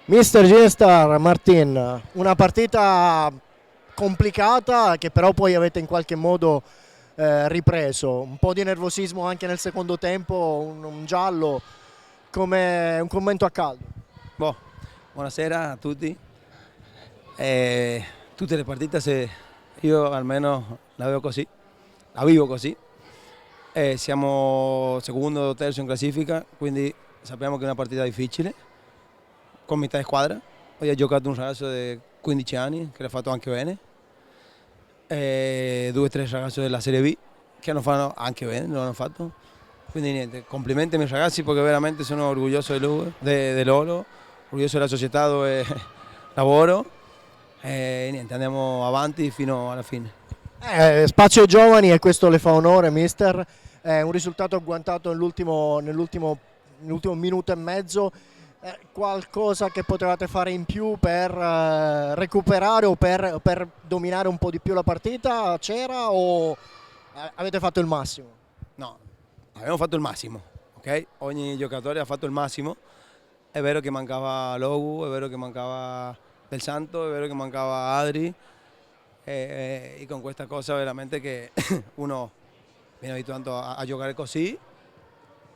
Mister Ginestar, Martin, una partita complicata che però poi avete in qualche modo ripreso, un po' di nervosismo anche nel secondo tempo, un giallo, come un commento a caldo. Boh, buonasera a tutti. Tutte le partite io almeno la vedo così, la vivo così. Siamo secondo o terzo in classifica, quindi sappiamo che è una partita difficile, con metà di squadra. Oggi ha giocato un ragazzo di 15 anni che l'ha fatto anche bene, due o tre ragazzi della Serie B che hanno fatto anche bene, lo hanno fatto. Quindi niente, complimenti ai miei ragazzi perché veramente sono orgoglioso di loro, orgoglioso della società dove lavoro e niente, andiamo avanti fino alla fine. Spazio giovani e questo le fa onore, mister. Un risultato agguantato nell'ultimo minuto e mezzo. Qualcosa che potevate fare in più per recuperare o per dominare un po' di più la partita c'era o avete fatto il massimo? No, abbiamo fatto il massimo, ok? Ogni giocatore ha fatto il massimo. È vero che mancava Logu, è vero che mancava Del Santo, è vero che mancava Adri e con questa cosa veramente che uno viene abituato a giocare così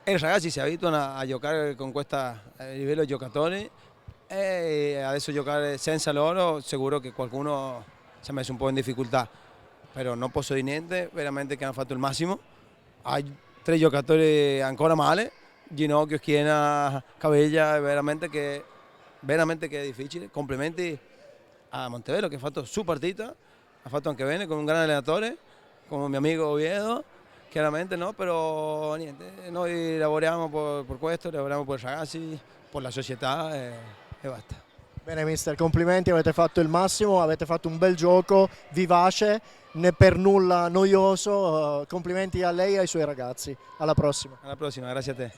e i ragazzi si abituano a giocare con questo livello di giocatori e adesso giocare senza loro sicuro che qualcuno si è messo un po' in difficoltà, però non posso dire niente, veramente che hanno fatto il massimo. Hai tre giocatori ancora male, ginocchio, schiena, caviglia, veramente che è difficile. Complimenti a Montevero che ha fatto su partita, ha fatto anche bene con un gran allenatore, come mio amico Oviedo, chiaramente no, però niente, noi lavoriamo per questo, lavoriamo per i ragazzi, per la società e basta. Bene mister, complimenti, avete fatto il massimo, avete fatto un bel gioco, vivace, né per nulla noioso. Complimenti a lei e ai suoi ragazzi. Alla prossima. Alla prossima, grazie a te.